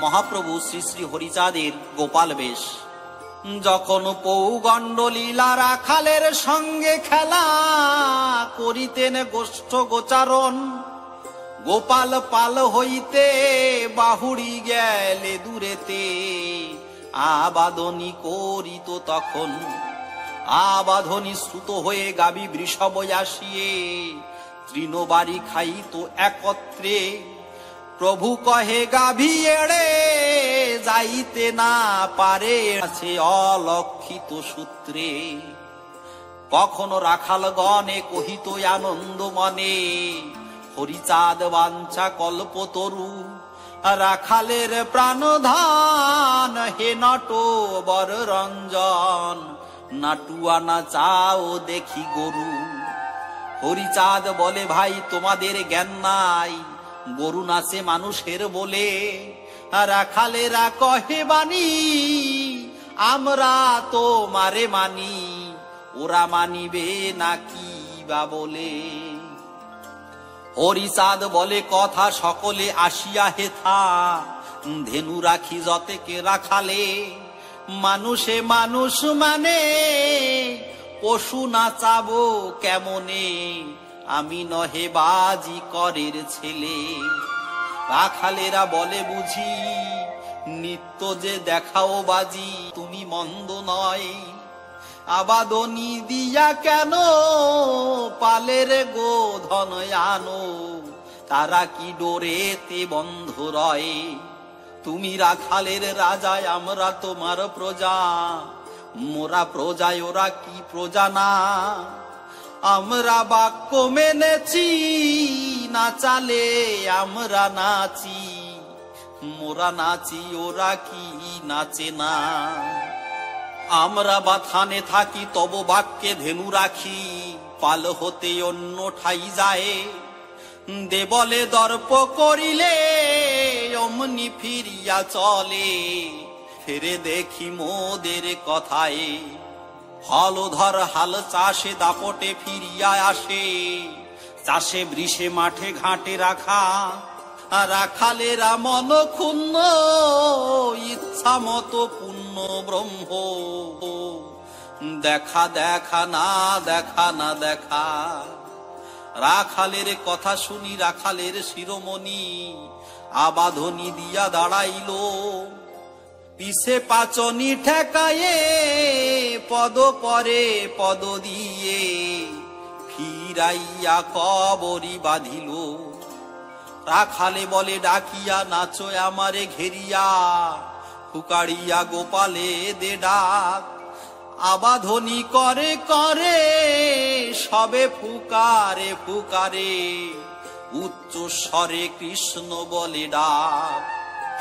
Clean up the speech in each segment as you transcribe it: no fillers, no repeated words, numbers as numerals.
মহাপ্রভু শ্রী শ্রী হরিচাঁদের গোপাল বেশ। যখন পৌগণ্ড লীলা রাখালের সঙ্গে খেলা করিতেন গোষ্ঠ গোচারণ, গোপাল পাল হইতে বাহুড়ি গেলে দূরেতে আবাদনী করিত তখন। আবাধনী শ্রুত হয়ে গাবি বৃষভ আসিয়ে তৃণবাড়ি খাইত একত্রে। প্রভু কহে গাভী এড়ে যাইতে না পারে আছে অলক্ষিত সূত্রে। কখনো রাখাল গণে কহিত আনন্দ মনে, হরিচাঁদ বাঞ্ছা কল্পতরু রাখালের প্রাণধান। হে নট বর রঞ্জন নাটুয়া না চাও দেখি গরু। হরিচাঁদ বলে ভাই তোমাদের জ্ঞান নাই, গরু নাচে মানুষের বলে। রাখালেরা কহে বাণী আমরা তো মারে মানি, ওরা মানিবে নাকি বা বলে। হরিচাঁদ বলে কথা সকলে আসিয়া হেথা, ধেনু রাখি যতেকে রাখালে। মানুষে মানুষ মানে পশু নাচাবো কেমনে, আমি নহে বাজি করের ছেলে। রাখালেরা বলে বুঝি নিত্য যে দেখাও বাজি তুমি মন্দ নয়। আবাদনী দিয়া কেন পালের গোধন আনো, তারা কি ডোরেতে বন্ধ রয়। তুমি রাখালের রাজায় আমরা তোমার প্রজা, মোরা প্রজায় ওরা কি প্রজা না। আমরা বাক্য মেনেছি নাচালে আমরা নাচি, মোরা নাচি ওরা কি নাচে না। আমরা বাথানে থাকি তব বাক্যে ধেনু রাখি, পাল হতে অন্য ঠাই যায়। দেবলে দর্প করিলে অমনি ফিরিয়া চলে, ফিরে দেখি মোদের কথায়। হলধর হাল চাষে দাপটে ফিরিয়া আসে, চাষে বৃষে মাঠে ঘাটে রাখা। রাখালেরা মন ক্ষুণ্ণ ইচ্ছা মতো পুণ্য ব্রহ্ম। দেখা দেখা না দেখা না দেখা। রাখালের কথা শুনি রাখালের শিরোমণি আবাধনী দিয়া দাঁড়াইল। পিছে পাচনি ঠেকায়ে পদ পরে পদ দিয়ে ফিরাইয়া কবরি বাঁধিল। রাখালে বলে ডাকিয়া নাচো আমারে ঘেরিয়া, ফুকাড়িয়া গোপালে দে ডাক। আবাধনী করে করে সবে ফুকারে ফুকারে, উচ্চ স্বরে কৃষ্ণ বলে ডাক।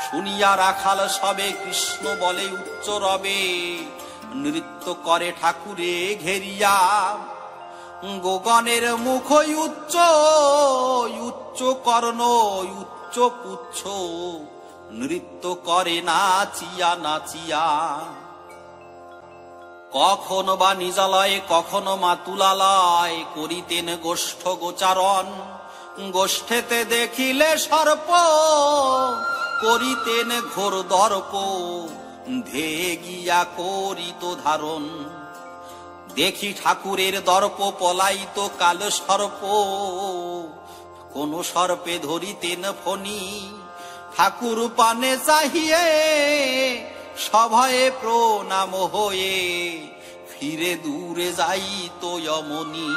শুনিয়া রাখাল সবে কৃষ্ণ বলে উচ্চ রবে, নৃত্য করে ঠাকুরে ঘেরিয়া। গোগণের মুখ উচ্চ উচ্চ কর্ণ উচ্চ পুচ্ছ, নৃত্য করে নাচিয়া নাচিয়া। কখনো বা নিজালয়ে কখনো মাতুলালয় করিতেন গোষ্ঠ গোচারণ। গোষ্ঠেতে দেখিলে সর্প করিতেন ঘোর দর্প, ধে গিয়া করিত ধারণ। দেখি ঠাকুরের দর্প পলাইত কাল সর্প, কোন সর্পে ধরিতেন ফণি। ঠাকুর পানে চাহিয়ে সভয়ে প্রণাম হয়ে ফিরে দূরে যাইত যমনি।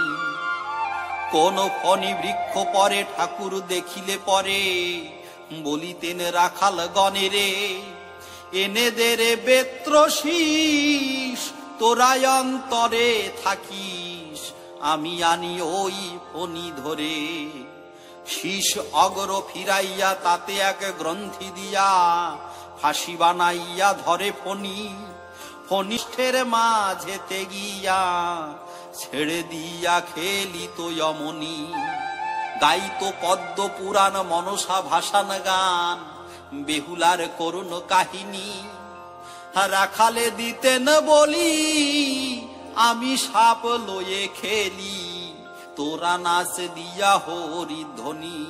কোন ফণি বৃক্ষ পরে ঠাকুর দেখিলে পরে বলিতেন রাখাল গণেরে, এনে দে রে বেত্র শীষ, তোরা অন্তরে থাকিস, আমি আনি ওই ফণি ধরে। শীষ অগ্র ফিরাইয়া তাতে এক গ্রন্থি দিয়া ফাঁসি বানাইয়া ধরে ফণি। ফণিষ্ঠের মাঝেতে গিয়া ছেড়ে দিয়া খেলিত যমনি। গাইত পদ্ম পুরাণ মনসা ভাসান গান, বেহুলার করুণ কাহিনী। রাখালে দিতেন বলি আমি সাপ লয়ে খেলি, তোরা নাচ দিয়া হরি ধ্বনি।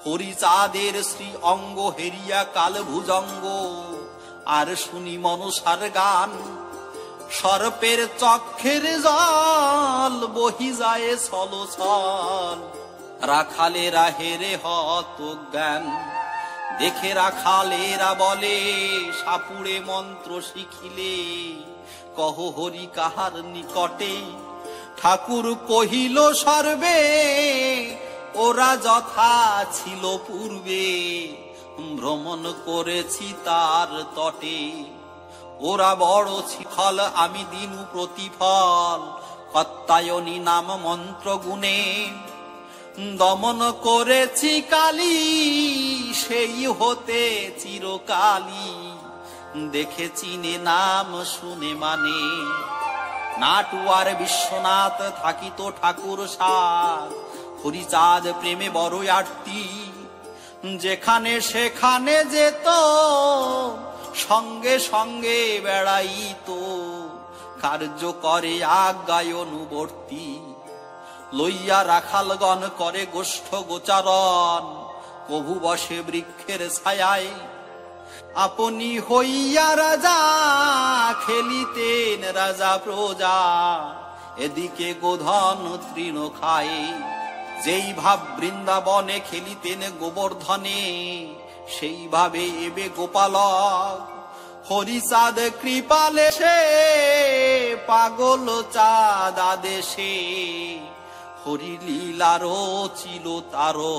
হরিচাঁদের শ্রী অঙ্গ হেরিয়া কাল ভুজঙ্গ, আর শুনি মনসার গান। সর্পের চক্ষের জল বহি যায় ছলছল, রাখালেরা হেরে হত জ্ঞান। দেখে রাখালেরা বলে, সাপুড়ে মন্ত্র শিখিলে কহ হরি কাহার নিকটে। ঠাকুর কহিল সর্বে, ওরা যথা ছিল পূর্বে, ভ্রমণ করেছি তার তটে। ওরা বড় ছিফল, আমি দিনু প্রতিফল, কাত্যায়নী নাম মন্ত্র গুণে। দমন করেছি কালী, সেই হতে চিরকালী, দেখে চিনে নাম শুনে মানে। নাটুয়ার বিশ্বনাথ থাকিত ঠাকুর সাথ, হরিচাঁদ প্রেমে বড় আরতি। যেখানে সেখানে যেত, সঙ্গে সঙ্গে বেড়াইত, কার্য করে আজ্ঞায় অনুবর্তী। লইয়া রাখালগণ করে গোষ্ঠ গোচারণ, কভু বসে বৃক্ষের ছায়ায়। আপনি হইয়া রাজা, খেলিতেন রাজা প্রজা, এদিকে গোধন তৃণ খায়। যেই ভাব বৃন্দাবনে খেলিতেন গোবর্ধনে, সেইভাবে এবে গোপালক। হরিচাঁদ কৃপালে সে পাগল চাঁদ আদেশে, হরি লীলারও চিল তারো।